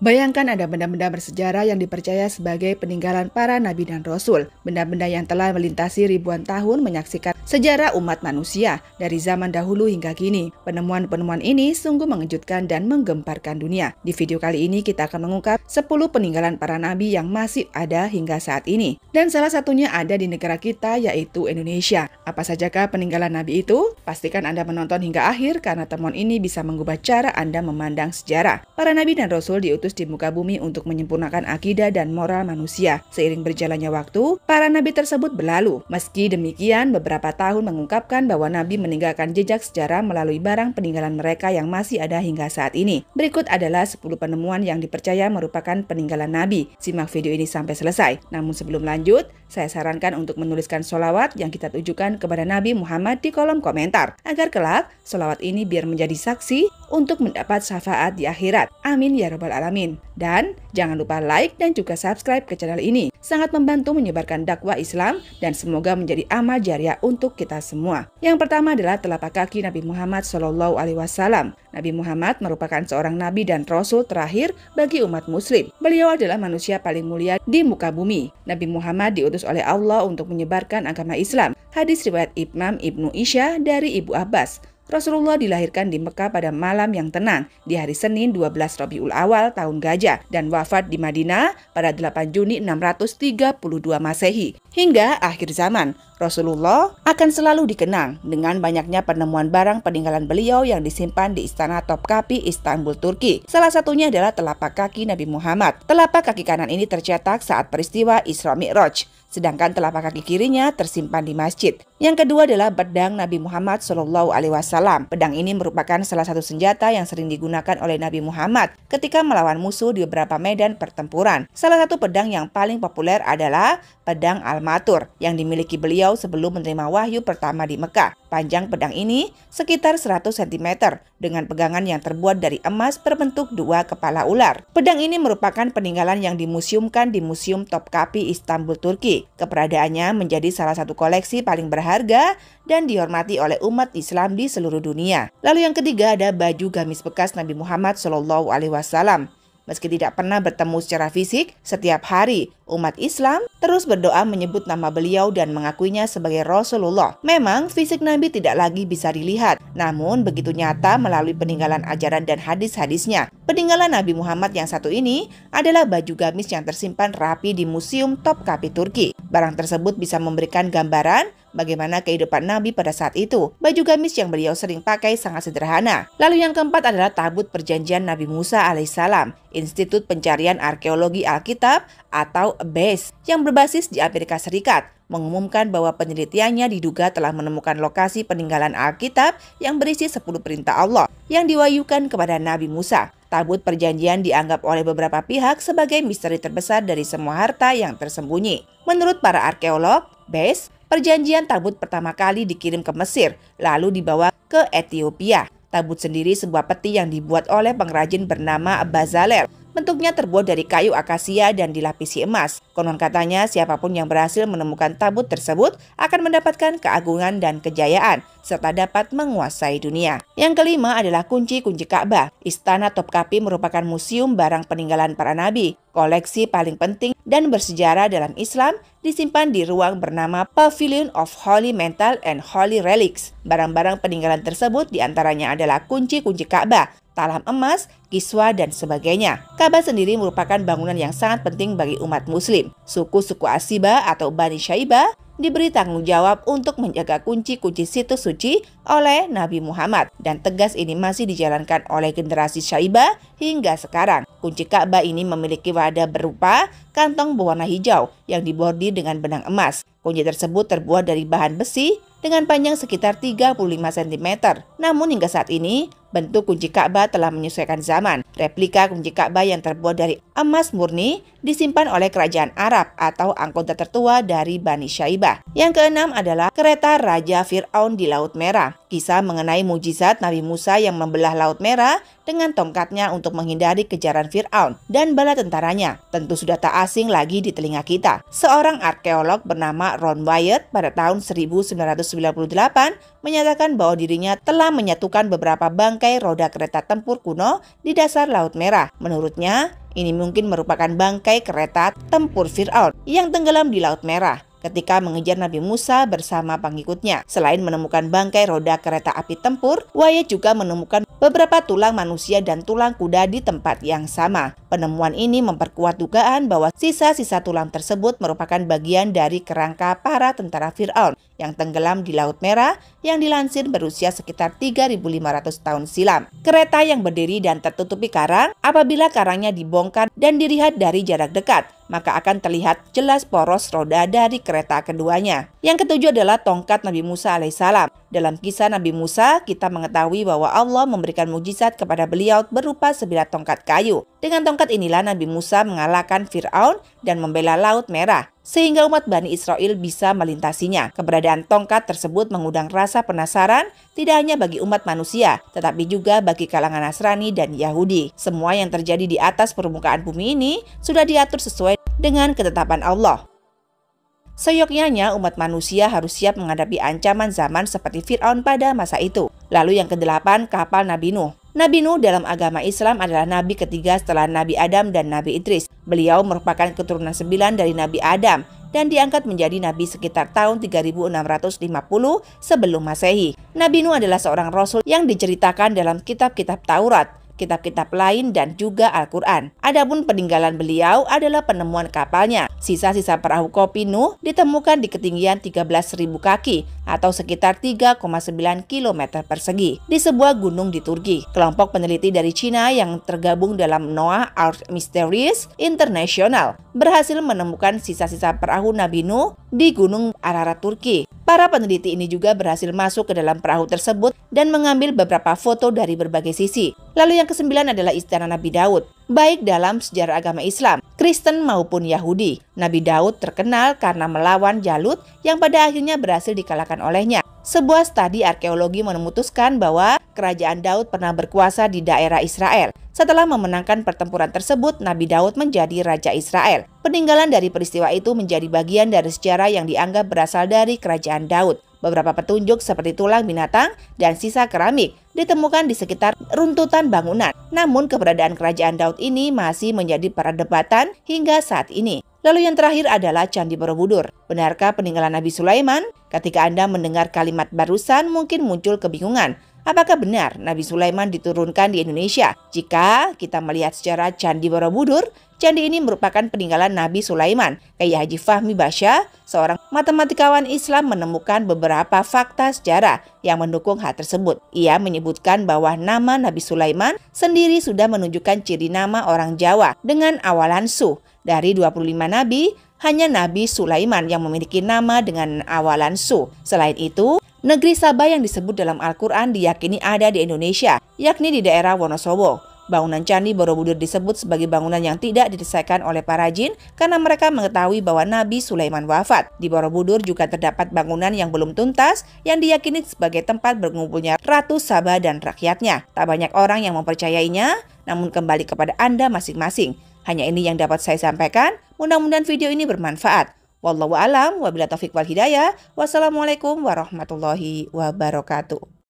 Bayangkan ada benda-benda bersejarah yang dipercaya sebagai peninggalan para nabi dan rasul. Benda-benda yang telah melintasi ribuan tahun menyaksikan sejarah umat manusia dari zaman dahulu hingga kini. Penemuan-penemuan ini sungguh mengejutkan dan menggemparkan dunia. Di video kali ini kita akan mengungkap 10 peninggalan para nabi yang masih ada hingga saat ini. Dan salah satunya ada di negara kita, yaitu Indonesia. Apa sajakah peninggalan nabi itu? Pastikan Anda menonton hingga akhir karena temuan ini bisa mengubah cara Anda memandang sejarah. Para nabi dan rasul diutus di muka bumi untuk menyempurnakan akidah dan moral manusia. Seiring berjalannya waktu, para nabi tersebut berlalu. Meski demikian, beberapa tahun mengungkapkan bahwa nabi meninggalkan jejak sejarah melalui barang peninggalan mereka yang masih ada hingga saat ini. Berikut adalah 10 penemuan yang dipercaya merupakan peninggalan nabi. Simak video ini sampai selesai. Namun sebelum lanjut, saya sarankan untuk menuliskan sholawat yang kita tujukan kepada Nabi Muhammad di kolom komentar, agar kelak sholawat ini biar menjadi saksi untuk mendapat syafaat di akhirat. Amin ya rabbal alamin. Dan jangan lupa like dan juga subscribe ke channel ini. Sangat membantu menyebarkan dakwah Islam dan semoga menjadi amal jariah untuk kita semua. Yang pertama adalah telapak kaki Nabi Muhammad SAW. Nabi Muhammad merupakan seorang nabi dan rasul terakhir bagi umat muslim. Beliau adalah manusia paling mulia di muka bumi. Nabi Muhammad diutus oleh Allah untuk menyebarkan agama Islam. Hadis riwayat Imam Ibnu Isyah dari Ibu Abbas. Rasulullah dilahirkan di Mekah pada malam yang tenang di hari Senin 12 Rabiul Awal tahun Gajah dan wafat di Madinah pada 8 Juni 632 Masehi. Hingga akhir zaman, Rasulullah akan selalu dikenang dengan banyaknya penemuan barang peninggalan beliau yang disimpan di Istana Topkapi, Istanbul, Turki. Salah satunya adalah telapak kaki Nabi Muhammad. Telapak kaki kanan ini tercetak saat peristiwa Isra Mi'raj, sedangkan telapak kaki kirinya tersimpan di masjid. Yang kedua adalah pedang Nabi Muhammad SAW. Pedang ini merupakan salah satu senjata yang sering digunakan oleh Nabi Muhammad ketika melawan musuh di beberapa medan pertempuran. Salah satu pedang yang paling populer adalah pedang Al-Matur yang dimiliki beliau sebelum menerima wahyu pertama di Mekah. Panjang pedang ini sekitar 100 cm dengan pegangan yang terbuat dari emas berbentuk dua kepala ular. Pedang ini merupakan peninggalan yang dimuseumkan di Museum Topkapi, Istanbul, Turki. Keberadaannya menjadi salah satu koleksi paling berharga dan dihormati oleh umat Islam di seluruh dunia. Lalu yang ketiga ada baju gamis bekas Nabi Muhammad SAW. Meski tidak pernah bertemu secara fisik, setiap hari umat Islam terus berdoa menyebut nama beliau dan mengakuinya sebagai Rasulullah. Memang fisik Nabi tidak lagi bisa dilihat, namun begitu nyata melalui peninggalan ajaran dan hadis-hadisnya. Peninggalan Nabi Muhammad yang satu ini adalah baju gamis yang tersimpan rapi di Museum Topkapi, Turki. Barang tersebut bisa memberikan gambaran bagaimana kehidupan Nabi pada saat itu. Baju gamis yang beliau sering pakai sangat sederhana. Lalu yang keempat adalah tabut perjanjian Nabi Musa alaihissalam. Institut Pencarian Arkeologi Alkitab atau BASE yang berbasis di Amerika Serikat mengumumkan bahwa penelitiannya diduga telah menemukan lokasi peninggalan Alkitab yang berisi 10 perintah Allah yang diwahyukan kepada Nabi Musa. Tabut perjanjian dianggap oleh beberapa pihak sebagai misteri terbesar dari semua harta yang tersembunyi. Menurut para arkeolog, BASE, perjanjian tabut pertama kali dikirim ke Mesir, lalu dibawa ke Ethiopia. Tabut sendiri sebuah peti yang dibuat oleh pengrajin bernama Bazalel. Bentuknya terbuat dari kayu akasia dan dilapisi emas. Konon katanya siapapun yang berhasil menemukan tabut tersebut akan mendapatkan keagungan dan kejayaan serta dapat menguasai dunia. Yang kelima adalah kunci-kunci Ka'bah. Istana Topkapi merupakan museum barang peninggalan para nabi. Koleksi paling penting dan bersejarah dalam Islam disimpan di ruang bernama Pavilion of Holy Metal and Holy Relics. Barang-barang peninggalan tersebut diantaranya adalah kunci-kunci Ka'bah, talam emas, kiswa, dan sebagainya. Ka'bah sendiri merupakan bangunan yang sangat penting bagi umat muslim. Suku-suku Asiba atau Bani Syaibah diberi tanggung jawab untuk menjaga kunci-kunci situs suci oleh Nabi Muhammad, dan tegas ini masih dijalankan oleh generasi Syaibah hingga sekarang. Kunci Ka'bah ini memiliki wadah berupa kantong berwarna hijau yang dibordir dengan benang emas. Kunci tersebut terbuat dari bahan besi dengan panjang sekitar 35 cm. Namun hingga saat ini, bentuk kunci Ka'bah telah menyesuaikan zaman. Replika kunci Ka'bah yang terbuat dari emas murni disimpan oleh kerajaan Arab atau anggota tertua dari Bani Syaibah. Yang keenam adalah kereta Raja Fir'aun di Laut Merah. kisah mengenai mujizat Nabi Musa yang membelah Laut Merah dengan tongkatnya untuk menghindari kejaran Fir'aun dan bala tentaranya tentu sudah tak asing lagi di telinga kita. Seorang arkeolog bernama Ron Wyatt pada tahun 1998 menyatakan bahwa dirinya telah menyatukan beberapa bangkai roda kereta tempur kuno di dasar Laut Merah. Menurutnya, ini mungkin merupakan bangkai kereta tempur Fir'aun yang tenggelam di Laut Merah ketika mengejar Nabi Musa bersama pengikutnya. Selain menemukan bangkai roda kereta api tempur, Wyatt juga menemukan beberapa tulang manusia dan tulang kuda di tempat yang sama. Penemuan ini memperkuat dugaan bahwa sisa-sisa tulang tersebut merupakan bagian dari kerangka para tentara Fir'aun yang tenggelam di Laut Merah yang dilansir berusia sekitar 3.500 tahun silam. Kereta yang berdiri dan tertutupi karang, apabila karangnya dibongkar dan dilihat dari jarak dekat, maka akan terlihat jelas poros roda dari kereta keduanya. Yang ketujuh adalah tongkat Nabi Musa alaihissalam. Dalam kisah Nabi Musa, kita mengetahui bahwa Allah memberikan mujizat kepada beliau berupa sebilah tongkat kayu. Dengan tongkat inilah Nabi Musa mengalahkan Fir'aun dan membela Laut Merah, sehingga umat Bani Israel bisa melintasinya. Keberadaan tongkat tersebut mengundang rasa penasaran tidak hanya bagi umat manusia, tetapi juga bagi kalangan Nasrani dan Yahudi. Semua yang terjadi di atas permukaan bumi ini sudah diatur sesuai dengan ketetapan Allah. Seyogyanya umat manusia harus siap menghadapi ancaman zaman seperti Fir'aun pada masa itu. Lalu yang kedelapan, kapal Nabi Nuh. Nabi Nuh dalam agama Islam adalah nabi ketiga setelah Nabi Adam dan Nabi Idris. Beliau merupakan keturunan 9 dari Nabi Adam dan diangkat menjadi nabi sekitar tahun 3650 sebelum Masehi. Nabi Nuh adalah seorang rasul yang diceritakan dalam kitab-kitab Taurat, kitab-kitab lain dan juga Al-Quran. Adapun peninggalan beliau adalah penemuan kapalnya. Sisa-sisa perahu kopi Nuh ditemukan di ketinggian 13.000 kaki atau sekitar 3,9 km persegi di sebuah gunung di Turki. Kelompok peneliti dari Cina yang tergabung dalam Noah Art Mysteries International berhasil menemukan sisa-sisa perahu Nabi Nuh di Gunung Ararat, Turki. Para peneliti ini juga berhasil masuk ke dalam perahu tersebut dan mengambil beberapa foto dari berbagai sisi. Lalu yang kesembilan adalah istana Nabi Daud. Baik dalam sejarah agama Islam, Kristen maupun Yahudi, Nabi Daud terkenal karena melawan Jalut yang pada akhirnya berhasil dikalahkan olehnya. Sebuah studi arkeologi memutuskan bahwa kerajaan Daud pernah berkuasa di daerah Israel. Setelah memenangkan pertempuran tersebut, Nabi Daud menjadi Raja Israel. Peninggalan dari peristiwa itu menjadi bagian dari sejarah yang dianggap berasal dari kerajaan Daud. Beberapa petunjuk seperti tulang binatang dan sisa keramik ditemukan di sekitar runtutan bangunan. Namun keberadaan kerajaan Daud ini masih menjadi perdebatan hingga saat ini. Lalu yang terakhir adalah Candi Borobudur. Benarkah peninggalan Nabi Sulaiman? Ketika Anda mendengar kalimat barusan mungkin muncul kebingungan. Apakah benar Nabi Sulaiman diturunkan di Indonesia? Jika kita melihat secara Candi Borobudur, candi ini merupakan peninggalan Nabi Sulaiman. Kiai Haji Fahmi Basya, seorang matematikawan Islam, menemukan beberapa fakta sejarah yang mendukung hal tersebut. Ia menyebutkan bahwa nama Nabi Sulaiman sendiri sudah menunjukkan ciri nama orang Jawa dengan awalan su. Dari 25 nabi, hanya Nabi Sulaiman yang memiliki nama dengan awalan su. Selain itu, negeri Sabah yang disebut dalam Al-Quran diyakini ada di Indonesia, yakni di daerah Wonosobo. Bangunan Candi Borobudur disebut sebagai bangunan yang tidak diselesaikan oleh para jin karena mereka mengetahui bahwa Nabi Sulaiman wafat. Di Borobudur juga terdapat bangunan yang belum tuntas yang diyakini sebagai tempat berkumpulnya Ratu Sabah dan rakyatnya. Tak banyak orang yang mempercayainya, namun kembali kepada Anda masing-masing. Hanya ini yang dapat saya sampaikan. Mudah-mudahan video ini bermanfaat. Wallahu a'lam, wabillahi taufiq wal hidayah. Wassalamualaikum warahmatullahi wabarakatuh.